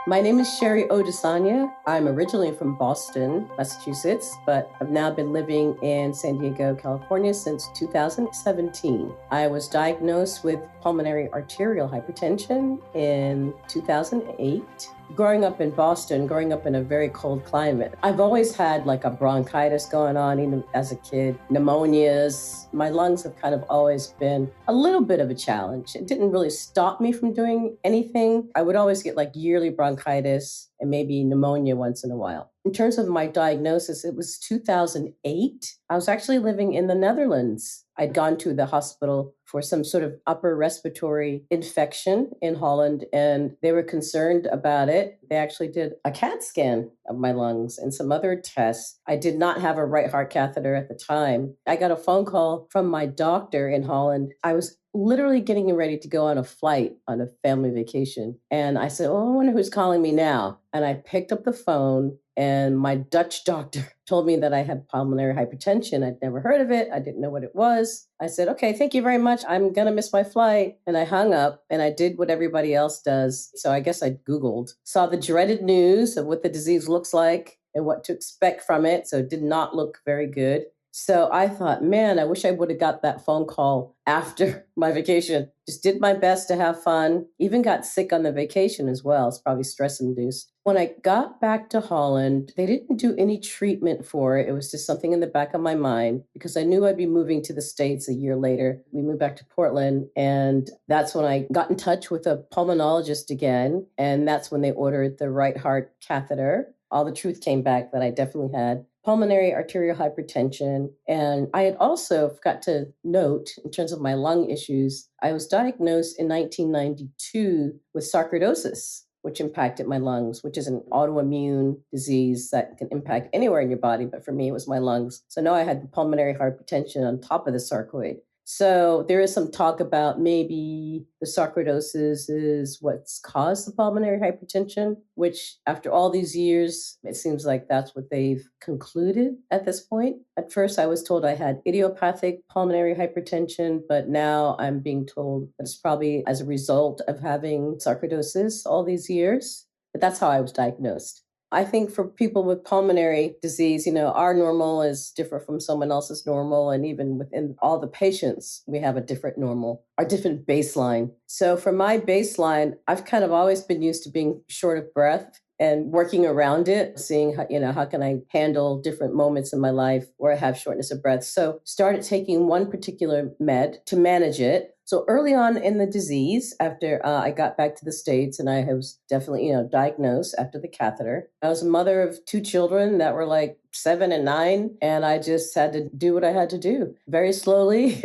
My name is Sherri Odusanya. I'm originally from Boston, Massachusetts, but I've now been living in San Diego, California since 2017. I was diagnosed with pulmonary arterial hypertension in 2008. Growing up in Boston, growing up in a very cold climate, I've always had like a bronchitis going on, even as a kid, pneumonias. My lungs have kind of always been a little bit of a challenge. It didn't really stop me from doing anything. I would always get like yearly bronchitis and maybe pneumonia once in a while. In terms of my diagnosis, it was 2008. I was actually living in the Netherlands. I'd gone to the hospital for some sort of upper respiratory infection in Holland, and they were concerned about it. They actually did a CAT scan of my lungs and some other tests. I did not have a right heart catheter at the time. I got a phone call from my doctor in Holland. I was literally getting ready to go on a flight on a family vacation. And I said, oh, I wonder who's calling me now. And I picked up the phone, and my Dutch doctor told me that I had pulmonary hypertension. I'd never heard of it. I didn't know what it was. I said, okay, thank you very much. I'm going to miss my flight. And I hung up, and I did what everybody else does. So I guess I Googled, saw the dreaded news of what the disease looks like and what to expect from it. So it did not look very good. So I thought, man, I wish I would have got that phone call after my vacation. Just did my best to have fun. Even got sick on the vacation as well. It's probably stress induced. When I got back to Holland, they didn't do any treatment for it. It was just something in the back of my mind because I knew I'd be moving to the States a year later. We moved back to Portland, and that's when I got in touch with a pulmonologist again. And that's when they ordered the right heart catheter. All the truth came back that I definitely had pulmonary arterial hypertension. And I had also forgot to note, in terms of my lung issues, I was diagnosed in 1992 with sarcoidosis, which impacted my lungs, which is an autoimmune disease that can impact anywhere in your body. But for me, it was my lungs. So now I had pulmonary hypertension on top of the sarcoid. So there is some talk about maybe the sarcoidosis is what's caused the pulmonary hypertension, which after all these years, it seems like that's what they've concluded at this point. At first, I was told I had idiopathic pulmonary hypertension, but now I'm being told that it's probably as a result of having sarcoidosis all these years. But that's how I was diagnosed. I think for people with pulmonary disease, our normal is different from someone else's normal. And even within all the patients, we have a different normal, a different baseline. So for my baseline, I've kind of always been used to being short of breath and working around it, seeing how can I handle different moments in my life where I have shortness of breath. So started taking one particular med to manage it. So early on in the disease, after I got back to the States, and I was definitely, diagnosed after the catheter, I was a mother of two children that were like 7 and 9, and I just had to do what I had to do very slowly,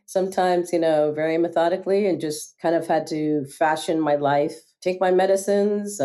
sometimes, very methodically, and just kind of had to fashion my life, take my medicines,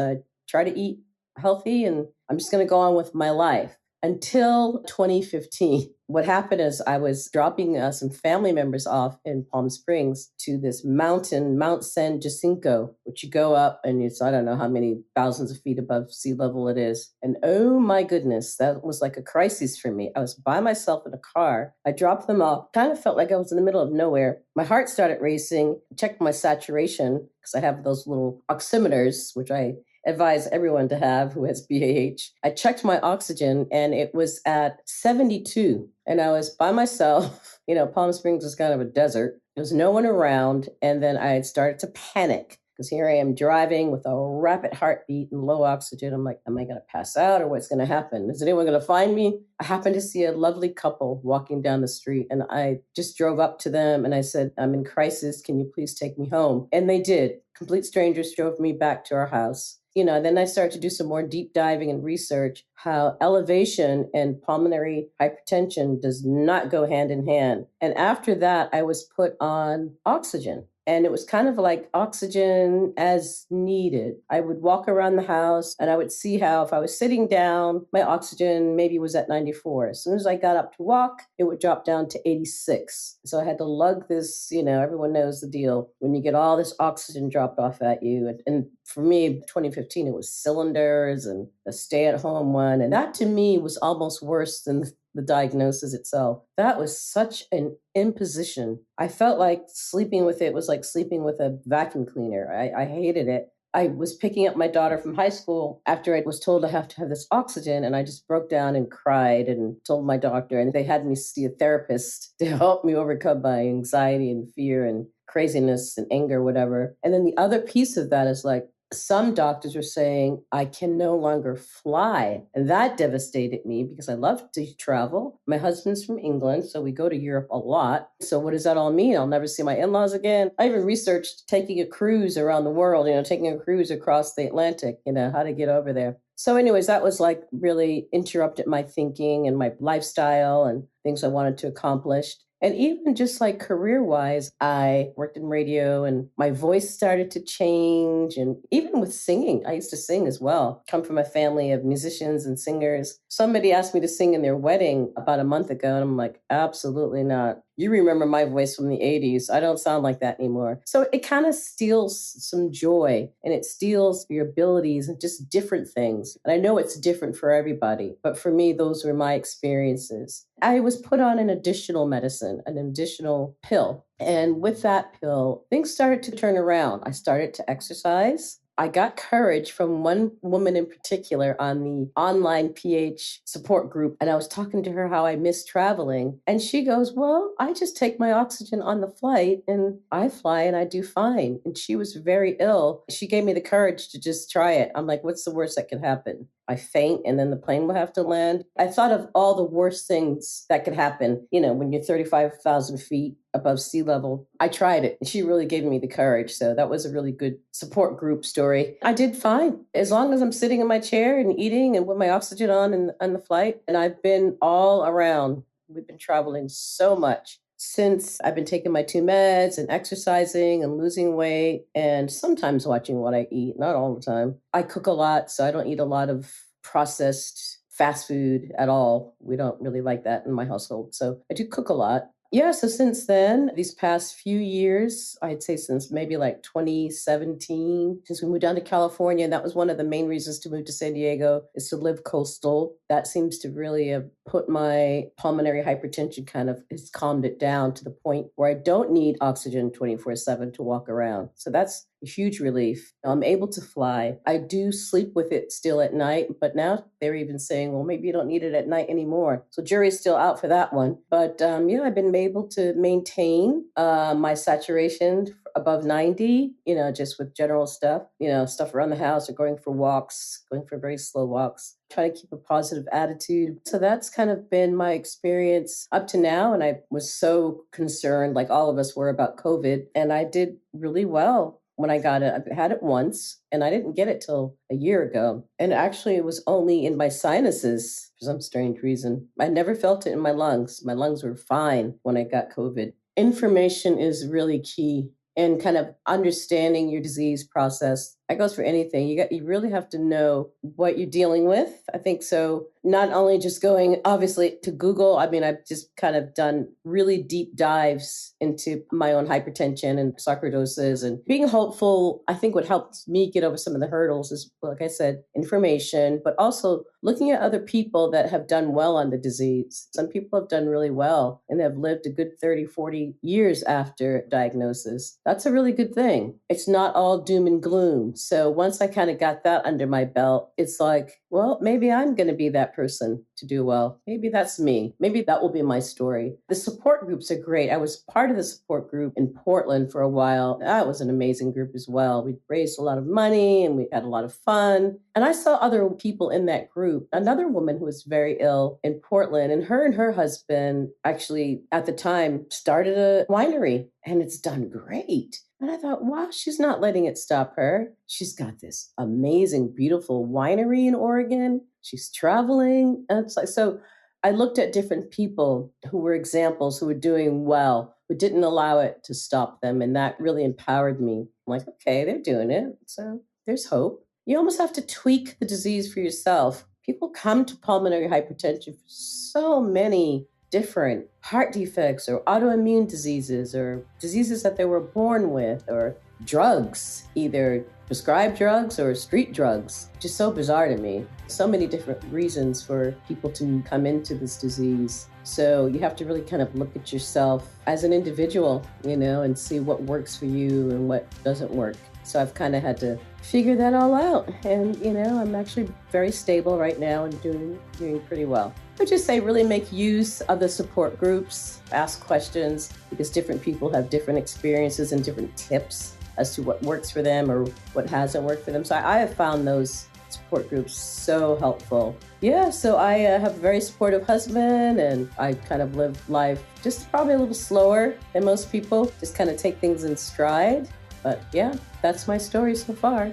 try to eat healthy, and I'm just going to go on with my life. Until 2015, what happened is I was dropping some family members off in Palm Springs to this mountain, Mount San Jacinto, which you go up and it's, I don't know how many thousands of feet above sea level it is. And oh my goodness, that was like a crisis for me. I was by myself in a car. I dropped them off, kind of felt like I was in the middle of nowhere. My heart started racing, checked my saturation because I have those little oximeters, which I advise everyone to have who has BAH. I checked my oxygen and it was at 72, and I was by myself. Palm Springs was kind of a desert. There was no one around. And then I had started to panic because here I am driving with a rapid heartbeat and low oxygen. I'm like, am I going to pass out or what's going to happen? Is anyone going to find me? I happened to see a lovely couple walking down the street, and I just drove up to them and I said, I'm in crisis. Can you please take me home? And they did. Complete strangers drove me back to our house. Then I started to do some more deep diving and research how elevation and pulmonary hypertension does not go hand in hand. And after that, I was put on oxygen. And it was kind of like oxygen as needed. I would walk around the house and I would see how if I was sitting down, my oxygen maybe was at 94. As soon as I got up to walk, it would drop down to 86. So I had to lug this, everyone knows the deal. When you get all this oxygen dropped off at you. And for me, 2015, it was cylinders and a stay-at-home one. And that to me was almost worse than the diagnosis itself. That was such an imposition. I felt like sleeping with it was like sleeping with a vacuum cleaner. I hated it. I was picking up my daughter from high school after I was told I have to have this oxygen, and I just broke down and cried and told my doctor, and they had me see a therapist to help me overcome my anxiety and fear and craziness and anger, whatever. And then the other piece of that is like, some doctors were saying I can no longer fly. And that devastated me because I love to travel. My husband's from England, so we go to Europe a lot. So what does that all mean? I'll never see my in-laws again. I even researched taking a cruise around the world, taking a cruise across the Atlantic, how to get over there. So anyways, that was like really interrupted my thinking and my lifestyle and things I wanted to accomplish. And even just like career wise, I worked in radio and my voice started to change. And even with singing, I used to sing as well. Come from a family of musicians and singers. Somebody asked me to sing in their wedding about a month ago. And I'm like, absolutely not. You remember my voice from the 80s. I don't sound like that anymore. So it kind of steals some joy and it steals your abilities and just different things. And I know it's different for everybody, but for me, those were my experiences. I was put on an additional medicine, an additional pill. And with that pill, things started to turn around. I started to exercise. I got courage from one woman in particular on the online PH support group. And I was talking to her how I miss traveling. And she goes, well, I just take my oxygen on the flight and I fly and I do fine. And she was very ill. She gave me the courage to just try it. I'm like, what's the worst that could happen? I faint and then the plane will have to land. I thought of all the worst things that could happen, when you're 35,000 feet above sea level. I tried it and she really gave me the courage. So that was a really good support group story. I did fine as long as I'm sitting in my chair and eating and with my oxygen on the flight. And I've been all around. We've been traveling so much since I've been taking my 2 meds and exercising and losing weight and sometimes watching what I eat, not all the time. I cook a lot, so I don't eat a lot of processed fast food at all. We don't really like that in my household. So I do cook a lot. Yeah, so since then, these past few years, I'd say since maybe like 2017, since we moved down to California, and that was one of the main reasons to move to San Diego, is to live coastal. That seems to really have put my pulmonary hypertension has calmed it down to the point where I don't need oxygen 24/7 to walk around. So that's a huge relief. I'm able to fly. I do sleep with it still at night, but now they're even saying, well, maybe you don't need it at night anymore. So jury's still out for that one. But, I've been able to maintain my saturation above 90, just with general stuff, stuff around the house or going for walks, going for very slow walks. Try to keep a positive attitude. So that's kind of been my experience up to now. And I was so concerned, like all of us were, about COVID. And I did really well when I got it. I had it once and I didn't get it till a year ago. And actually it was only in my sinuses for some strange reason. I never felt it in my lungs. My lungs were fine when I got COVID. Information is really key and kind of understanding your disease process. That goes for anything. You really have to know what you're dealing with. I think so. Not only just going, obviously, to Google. I mean, I've just kind of done really deep dives into my own hypertension and sarcoidosis, and being hopeful. I think what helped me get over some of the hurdles is, like I said, information, but also looking at other people that have done well on the disease. Some people have done really well and have lived a good 30, 40 years after diagnosis. That's a really good thing. It's not all doom and gloom. So once I kind of got that under my belt, it's like, well, maybe I'm going to be that person to do well. Maybe that's me. Maybe that will be my story. The support groups are great. I was part of the support group in Portland for a while. That was an amazing group as well. We raised a lot of money and we had a lot of fun. And I saw other people in that group. Another woman who was very ill in Portland, and her husband actually at the time started a winery, and it's done great. And I thought, wow, she's not letting it stop her. She's got this amazing, beautiful winery in Oregon. She's traveling. And it's like, so I looked at different people who were examples, who were doing well, who didn't allow it to stop them. And that really empowered me. I'm like, okay, they're doing it. So there's hope. You almost have to tweak the disease for yourself. People come to pulmonary hypertension for so many different heart defects or autoimmune diseases or diseases that they were born with, or drugs, either prescribed drugs or street drugs. Just so bizarre to me. So many different reasons for people to come into this disease. So you have to really kind of look at yourself as an individual, and see what works for you and what doesn't work. So I've kind of had to figure that all out. And, I'm actually very stable right now and doing pretty well. I would just say really make use of the support groups, ask questions, because different people have different experiences and different tips as to what works for them or what hasn't worked for them. So I have found those support groups so helpful. Yeah, so I have a very supportive husband, and I kind of live life just probably a little slower than most people, just kind of take things in stride. But yeah, that's my story so far.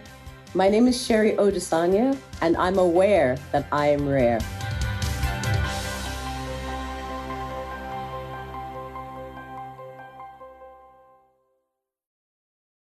My name is Sherri Odusanya, and I'm aware that I am rare.